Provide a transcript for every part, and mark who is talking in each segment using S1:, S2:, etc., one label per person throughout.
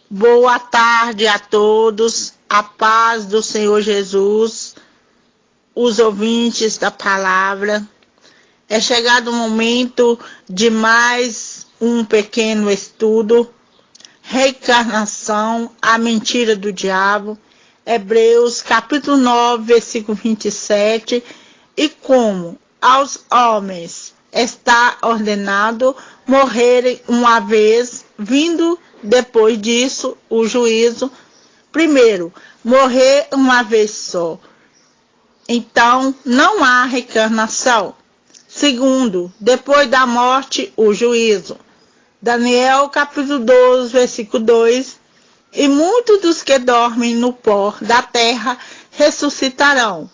S1: Boa tarde a todos, a paz do Senhor Jesus, os ouvintes da palavra. É chegado o momento de mais um pequeno estudo, reencarnação, a mentira do diabo, Hebreus capítulo 9, versículo 27, e como aos homens está ordenado morrerem uma vez, vindo depois disso o juízo. Primeiro, morrer uma vez só, então não há reencarnação. Segundo, depois da morte o juízo. Daniel capítulo 12, versículo 2, e muitos dos que dormem no pó da terra ressuscitarão,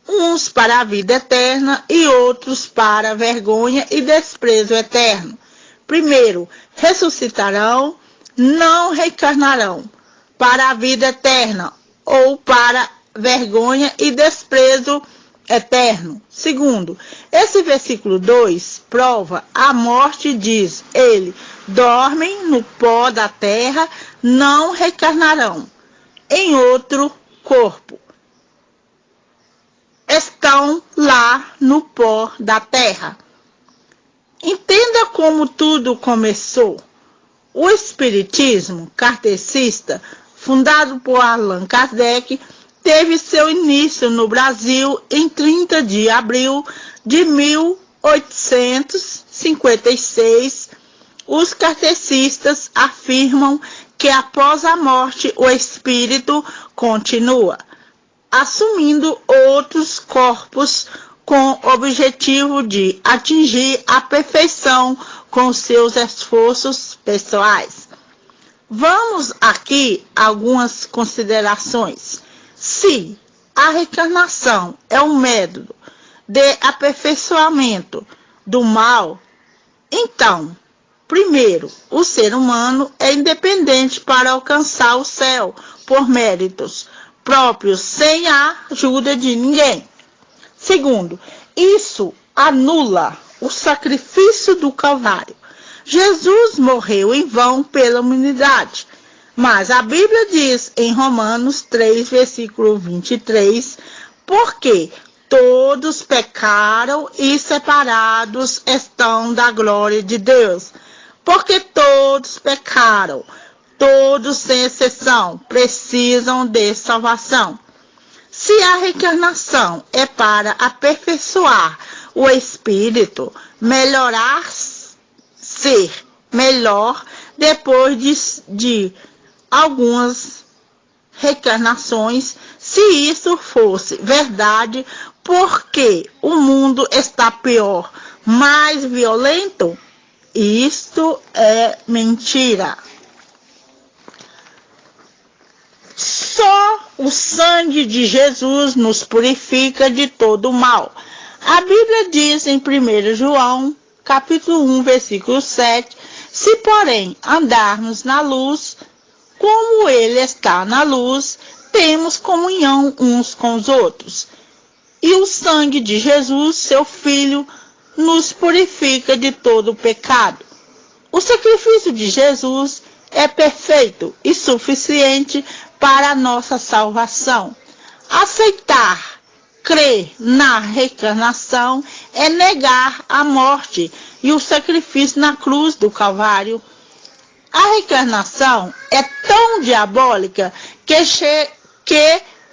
S1: uns para a vida eterna e outros para a vergonha e desprezo eterno. Primeiro, ressuscitarão, não reencarnarão, para a vida eterna ou para vergonha e desprezo eterno. Segundo, esse versículo 2 prova a morte, diz ele, dormem no pó da terra, não reencarnarão em outro corpo. Estão lá no pó da terra. Entenda como tudo começou. O Espiritismo kardecista, fundado por Allan Kardec, teve seu início no Brasil em 30 de abril de 1856. Os kardecistas afirmam que após a morte o espírito continua, assumindo outros corpos com o objetivo de atingir a perfeição com seus esforços pessoais. Vamos aqui algumas considerações. Se a reencarnação é um método de aperfeiçoamento do mal, então, primeiro, o ser humano é independente para alcançar o céu por méritos próprios, sem a ajuda de ninguém. Segundo, isso anula o sacrifício do Calvário. Jesus morreu em vão pela humanidade, mas a Bíblia diz em Romanos 3, versículo 23, porque todos pecaram e separados estão da glória de Deus. Porque todos pecaram, todos sem exceção precisam de salvação. Se a reencarnação é para aperfeiçoar o espírito, melhorar, ser melhor depois de algumas reencarnações, se isso fosse verdade, porque o mundo está pior, mais violento, isto é mentira. Só o sangue de Jesus nos purifica de todo o mal. A Bíblia diz em 1 João, capítulo 1, versículo 7, se porém andarmos na luz, como ele está na luz, temos comunhão uns com os outros. E o sangue de Jesus, seu Filho, nos purifica de todo o pecado. O sacrifício de Jesus é perfeito e suficiente para a nossa salvação. Aceitar, crer na reencarnação é negar a morte e o sacrifício na cruz do Calvário. A reencarnação é tão diabólica que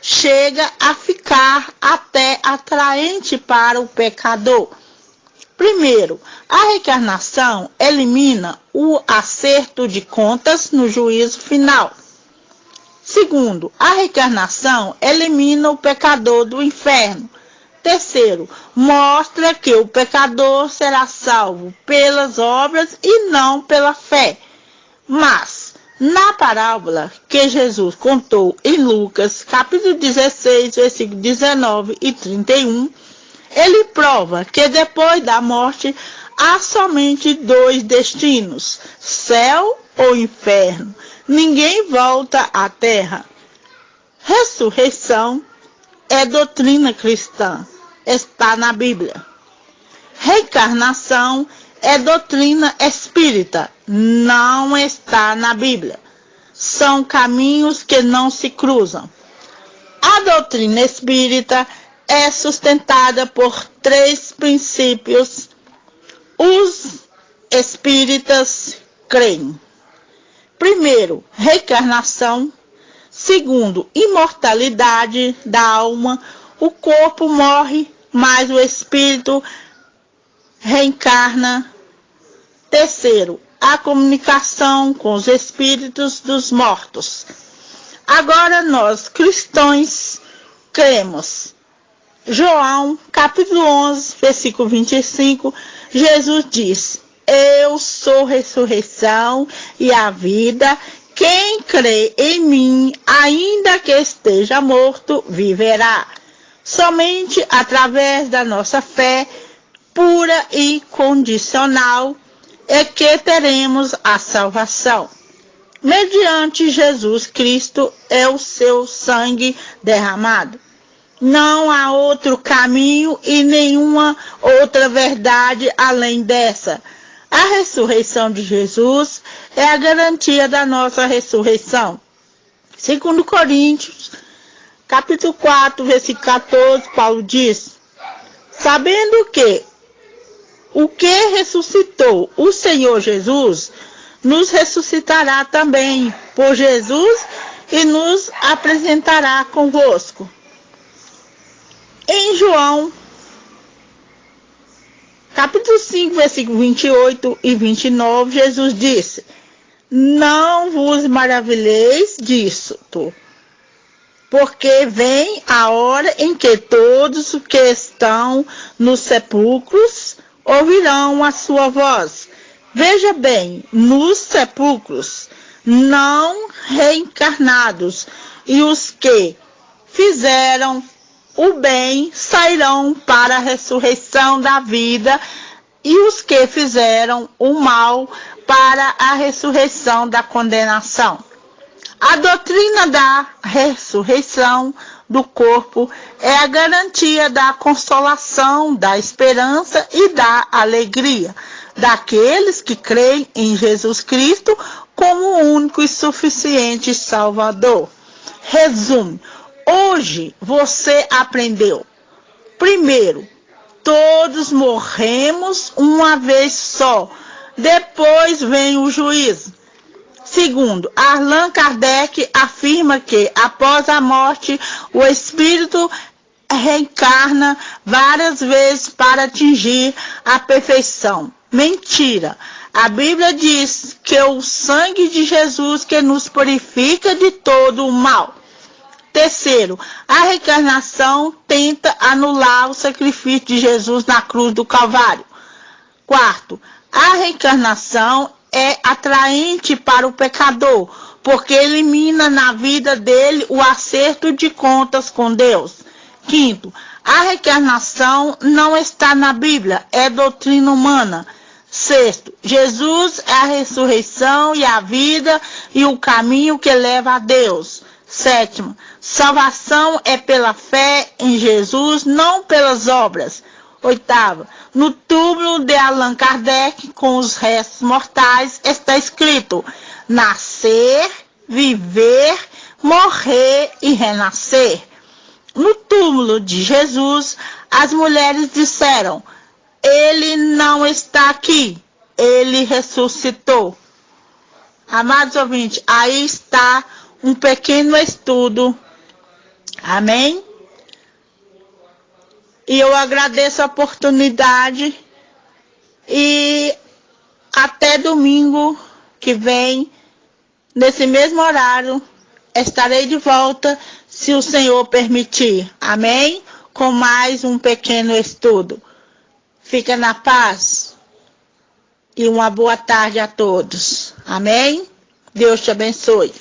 S1: chega a ficar até atraente para o pecador. Primeiro, a reencarnação elimina o acerto de contas no juízo final. Segundo, a reencarnação elimina o pecador do inferno. Terceiro, mostra que o pecador será salvo pelas obras e não pela fé. Mas, na parábola que Jesus contou em Lucas, capítulo 16, versículo 19 e 31, ele prova que depois da morte há somente dois destinos, céu ou inferno. Ninguém volta à terra. Ressurreição é doutrina cristã, está na Bíblia. Reencarnação é doutrina espírita, não está na Bíblia. são caminhos que não se cruzam. A doutrina espírita é sustentada por 3 princípios. Os espíritas creem: primeiro, reencarnação; segundo, imortalidade da alma. O corpo morre, mas o espírito reencarna. Terceiro, a comunicação com os espíritos dos mortos. Agora nós, cristãos, cremos. João, capítulo 11, versículo 25, Jesus disse: eu sou a ressurreição e a vida. Quem crê em mim, ainda que esteja morto, viverá. Somente através da nossa fé pura e condicional é que teremos a salvação. Mediante Jesus Cristo é o seu sangue derramado. Não há outro caminho e nenhuma outra verdade além dessa. A ressurreição de Jesus é a garantia da nossa ressurreição. 2 Coríntios, capítulo 4, versículo 14, Paulo diz: sabendo que o que ressuscitou o Senhor Jesus, nos ressuscitará também por Jesus e nos apresentará convosco. Em João, capítulo 5, versículo 28 e 29, Jesus disse: não vos maravilheis disso, porque vem a hora em que todos os que estão nos sepulcros ouvirão a sua voz. Veja bem, nos sepulcros não reencarnados, e os que fizeram o bem sairão para a ressurreição da vida, e os que fizeram o mal para a ressurreição da condenação. A doutrina da ressurreição do corpo é a garantia da consolação, da esperança e da alegria daqueles que creem em Jesus Cristo como o único e suficiente Salvador. Resumo: hoje você aprendeu. Primeiro, todos morremos uma vez só. Depois vem o juízo. Segundo, Allan Kardec afirma que, após a morte, o espírito reencarna várias vezes para atingir a perfeição. Mentira! A Bíblia diz que é o sangue de Jesus que nos purifica de todo o mal. Terceiro, a reencarnação tenta anular o sacrifício de Jesus na cruz do Calvário. Quarto, a reencarnação é atraente para o pecador, porque elimina na vida dele o acerto de contas com Deus. Quinto, a reencarnação não está na Bíblia, é doutrina humana. Sexto, Jesus é a ressurreição e a vida e o caminho que leva a Deus. Sétimo, salvação é pela fé em Jesus, não pelas obras. Oitavo, no túmulo de Allan Kardec, com os restos mortais, está escrito: nascer, viver, morrer e renascer. No túmulo de Jesus, as mulheres disseram: ele não está aqui, ele ressuscitou. Amados ouvintes, aí está um pequeno estudo. Amém? E eu agradeço a oportunidade e até domingo que vem, nesse mesmo horário, estarei de volta, se o Senhor permitir. Amém? Com mais um pequeno estudo. Fica na paz e uma boa tarde a todos. Amém? Deus te abençoe.